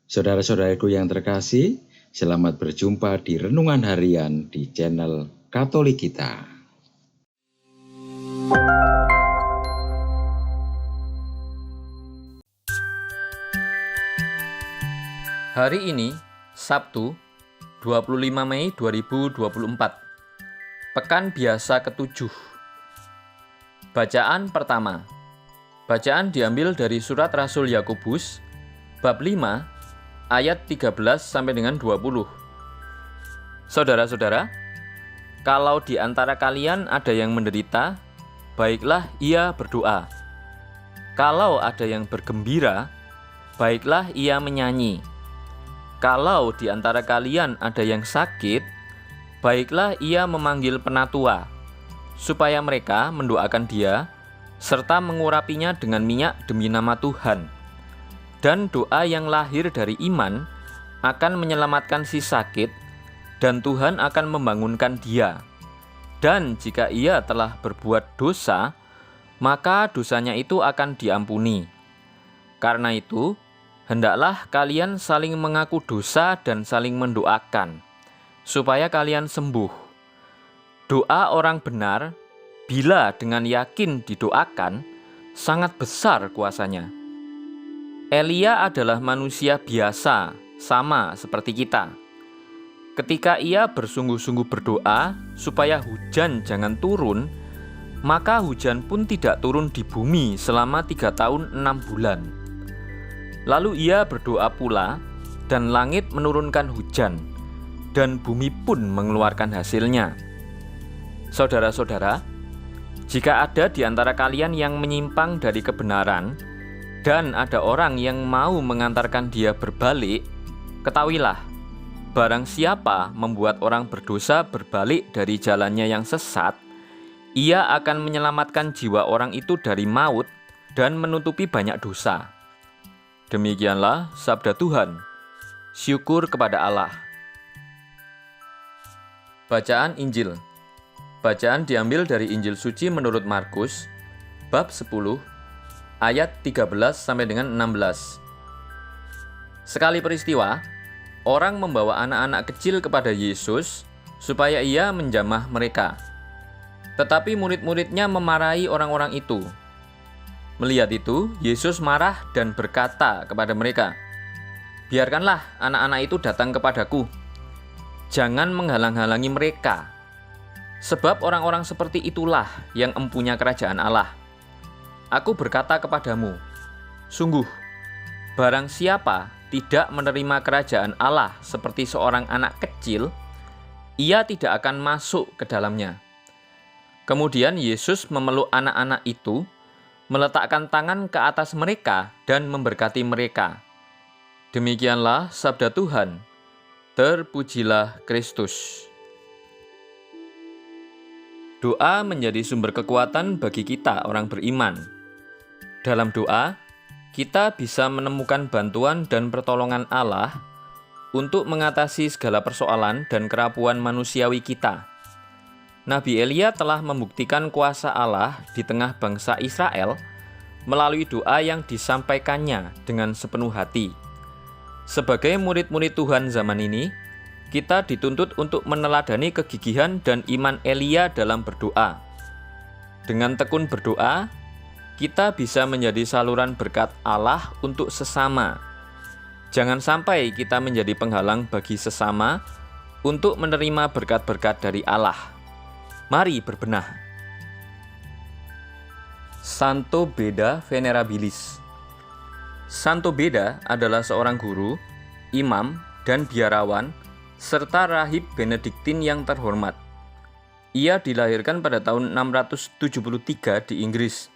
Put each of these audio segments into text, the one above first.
Saudara-saudaraku yang terkasih, selamat berjumpa di Renungan Harian di channel Katolik kita. Hari ini, Sabtu, 25 Mei 2024, Pekan Biasa ke-7. Bacaan pertama. Bacaan diambil dari surat Rasul Yakobus, bab 5, ayat 13 sampai dengan 20. Saudara-saudara, kalau di antara kalian ada yang menderita, baiklah ia berdoa. Kalau ada yang bergembira, baiklah ia menyanyi. Kalau di antara kalian ada yang sakit, baiklah ia memanggil penatua, supaya mereka mendoakan dia, serta mengurapinya dengan minyak demi nama Tuhan. Dan doa yang lahir dari iman akan menyelamatkan si sakit, dan Tuhan akan membangunkan dia. Dan jika ia telah berbuat dosa, maka dosanya itu akan diampuni. Karena itu, hendaklah kalian saling mengaku dosa dan saling mendoakan, supaya kalian sembuh. Doa orang benar, bila dengan yakin didoakan, sangat besar kuasanya. Elia adalah manusia biasa, sama seperti kita. Ketika ia bersungguh-sungguh berdoa supaya hujan jangan turun, maka hujan pun tidak turun di bumi selama 3 tahun 6 bulan. Lalu ia berdoa pula, dan langit menurunkan hujan, dan bumi pun mengeluarkan hasilnya. Saudara-saudara, jika ada di antara kalian yang menyimpang dari kebenaran, dan ada orang yang mau mengantarkan dia berbalik, ketahuilah, barang siapa membuat orang berdosa berbalik dari jalannya yang sesat, ia akan menyelamatkan jiwa orang itu dari maut dan menutupi banyak dosa. Demikianlah sabda Tuhan. Syukur kepada Allah. Bacaan Injil. Bacaan diambil dari Injil Suci menurut Markus, bab 10, ayat 13 sampai dengan 16. Sekali peristiwa, orang membawa anak-anak kecil kepada Yesus supaya ia menjamah mereka. Tetapi murid-muridnya memarahi orang-orang itu. Melihat itu, Yesus marah dan berkata kepada mereka, "Biarkanlah anak-anak itu datang kepadaku. Jangan menghalang-halangi mereka. Sebab orang-orang seperti itulah yang empunya kerajaan Allah. Aku berkata kepadamu, sungguh, barang siapa tidak menerima kerajaan Allah seperti seorang anak kecil, ia tidak akan masuk ke dalamnya." Kemudian Yesus memeluk anak-anak itu, meletakkan tangan ke atas mereka dan memberkati mereka. Demikianlah sabda Tuhan. Terpujilah Kristus. Doa menjadi sumber kekuatan bagi kita orang beriman. Dalam doa, kita bisa menemukan bantuan dan pertolongan Allah untuk mengatasi segala persoalan dan kerapuan manusiawi kita. Nabi Elia telah membuktikan kuasa Allah di tengah bangsa Israel melalui doa yang disampaikannya dengan sepenuh hati. Sebagai murid-murid Tuhan zaman ini, kita dituntut untuk meneladani kegigihan dan iman Elia dalam berdoa. Dengan tekun berdoa, kita bisa menjadi saluran berkat Allah untuk sesama. Jangan sampai kita menjadi penghalang bagi sesama untuk menerima berkat-berkat dari Allah. Mari berbenah. Santo Beda Venerabilis. Santo Beda adalah seorang guru, imam, dan biarawan, serta rahib Benediktin yang terhormat. Ia dilahirkan pada tahun 673 di Inggris.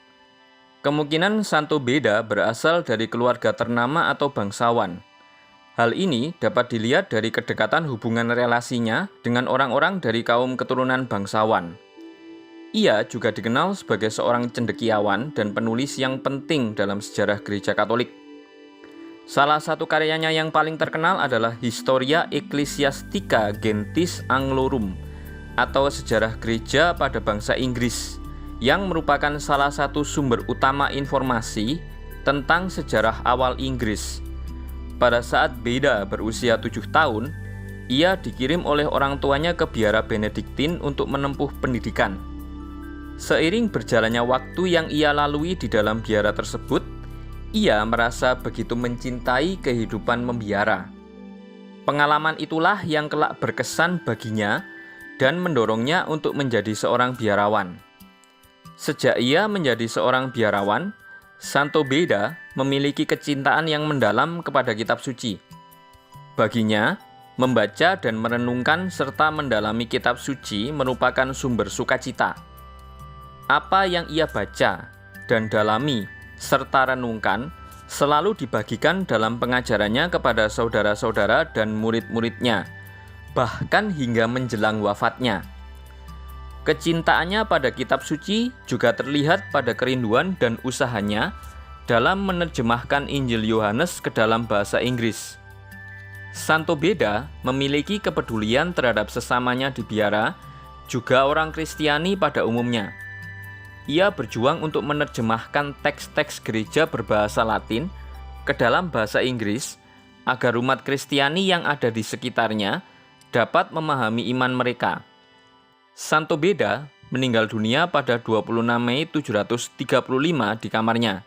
Kemungkinan Santo Beda berasal dari keluarga ternama atau bangsawan. Hal ini dapat dilihat dari kedekatan hubungan relasinya dengan orang-orang dari kaum keturunan bangsawan. Ia juga dikenal sebagai seorang cendekiawan dan penulis yang penting dalam sejarah Gereja Katolik. Salah satu karyanya yang paling terkenal adalah Historia Ecclesiastica Gentis Anglorum, atau sejarah gereja pada bangsa Inggris, yang merupakan salah satu sumber utama informasi tentang sejarah awal Inggris. Pada saat Beda berusia 7 tahun, ia dikirim oleh orang tuanya ke biara Benediktin untuk menempuh pendidikan. Seiring berjalannya waktu yang ia lalui di dalam biara tersebut, ia merasa begitu mencintai kehidupan membiara. Pengalaman itulah yang kelak berkesan baginya dan mendorongnya untuk menjadi seorang biarawan. Sejak ia menjadi seorang biarawan, Santo Beda memiliki kecintaan yang mendalam kepada kitab suci. Baginya, membaca dan merenungkan serta mendalami kitab suci merupakan sumber sukacita. Apa yang ia baca dan dalami serta renungkan selalu dibagikan dalam pengajarannya kepada saudara-saudara dan murid-muridnya, bahkan hingga menjelang wafatnya. Kecintaannya pada kitab suci juga terlihat pada kerinduan dan usahanya dalam menerjemahkan Injil Yohanes ke dalam bahasa Inggris. Santo Beda memiliki kepedulian terhadap sesamanya di biara, juga orang Kristiani pada umumnya. Ia berjuang untuk menerjemahkan teks-teks gereja berbahasa Latin ke dalam bahasa Inggris agar umat Kristiani yang ada di sekitarnya dapat memahami iman mereka. Santo Beda meninggal dunia pada 26 Mei 735 di kamarnya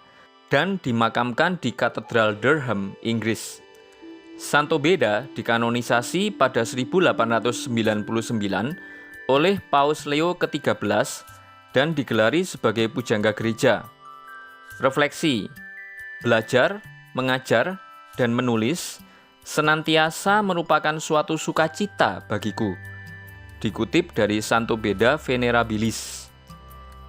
dan dimakamkan di Katedral Durham, Inggris. Santo Beda dikanonisasi pada 1899 oleh Paus Leo ke-13 dan digelari sebagai pujangga gereja. Refleksi, belajar, mengajar, dan menulis senantiasa merupakan suatu sukacita bagiku. Dikutip dari Santo Beda Venerabilis.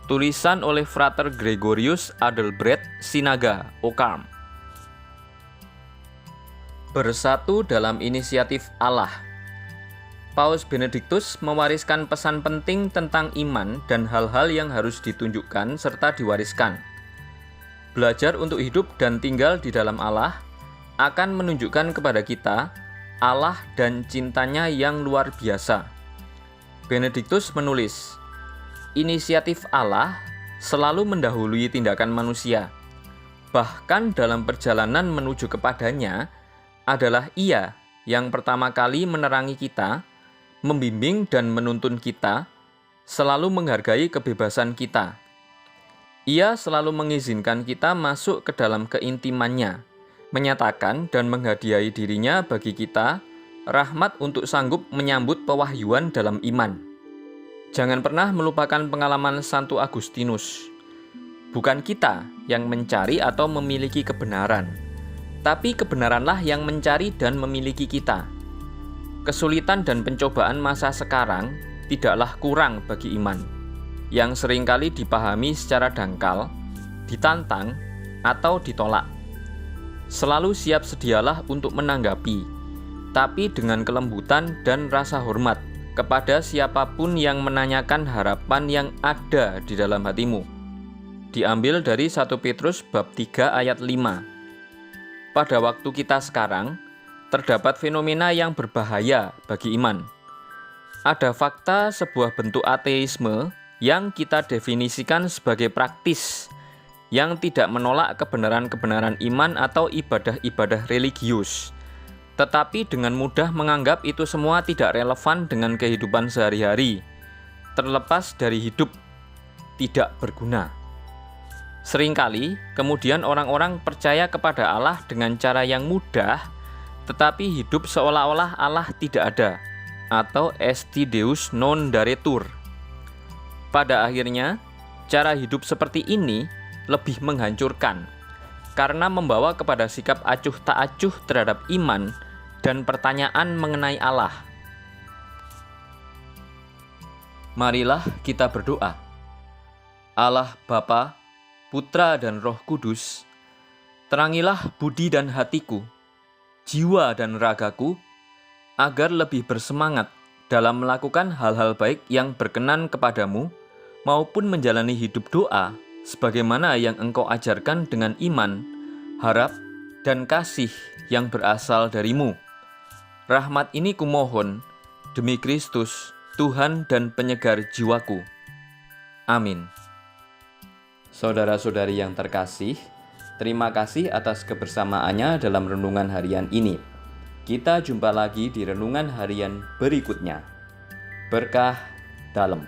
Tulisan oleh Frater Gregorius Adelbrecht Sinaga, Occam. Bersatu dalam inisiatif Allah. Paus Benediktus mewariskan pesan penting tentang iman dan hal-hal yang harus ditunjukkan serta diwariskan. Belajar untuk hidup dan tinggal di dalam Allah akan menunjukkan kepada kita Allah dan cintanya yang luar biasa. Benediktus menulis, inisiatif Allah selalu mendahului tindakan manusia. Bahkan dalam perjalanan menuju kepadanya, adalah Ia yang pertama kali menerangi kita, membimbing dan menuntun kita, selalu menghargai kebebasan kita. Ia selalu mengizinkan kita masuk ke dalam keintimannya, menyatakan dan menghadiahi dirinya bagi kita, rahmat untuk sanggup menyambut pewahyuan dalam iman. Jangan pernah melupakan pengalaman Santo Agustinus. Bukan kita yang mencari atau memiliki kebenaran, tapi kebenaranlah yang mencari dan memiliki kita. Kesulitan dan pencobaan masa sekarang tidaklah kurang bagi iman, yang seringkali dipahami secara dangkal, ditantang, atau ditolak. Selalu siap sedialah untuk menanggapi, tapi dengan kelembutan dan rasa hormat kepada siapapun yang menanyakan harapan yang ada di dalam hatimu. Diambil dari 1 Petrus bab 3 ayat 5. Pada waktu kita sekarang, terdapat fenomena yang berbahaya bagi iman. Ada fakta sebuah bentuk ateisme yang kita definisikan sebagai praktis, yang tidak menolak kebenaran-kebenaran iman atau ibadah-ibadah religius, tetapi dengan mudah menganggap itu semua tidak relevan dengan kehidupan sehari-hari, terlepas dari hidup, tidak berguna. Seringkali, kemudian orang-orang percaya kepada Allah dengan cara yang mudah, tetapi hidup seolah-olah Allah tidak ada, atau esti Deus non daretur. Pada akhirnya, cara hidup seperti ini lebih menghancurkan, karena membawa kepada sikap acuh tak acuh terhadap iman dan pertanyaan mengenai Allah. Marilah kita berdoa. Allah Bapa, Putra dan Roh Kudus, terangilah budi dan hatiku, jiwa dan ragaku, agar lebih bersemangat dalam melakukan hal-hal baik yang berkenan kepadamu, maupun menjalani hidup doa sebagaimana yang Engkau ajarkan dengan iman, harap, dan kasih yang berasal darimu. Rahmat ini kumohon demi Kristus, Tuhan dan penyegar jiwaku. Amin. Saudara-saudari yang terkasih, Terima kasih atas kebersamaannya dalam renungan harian ini. Kita jumpa lagi di renungan harian berikutnya. Berkah dalam.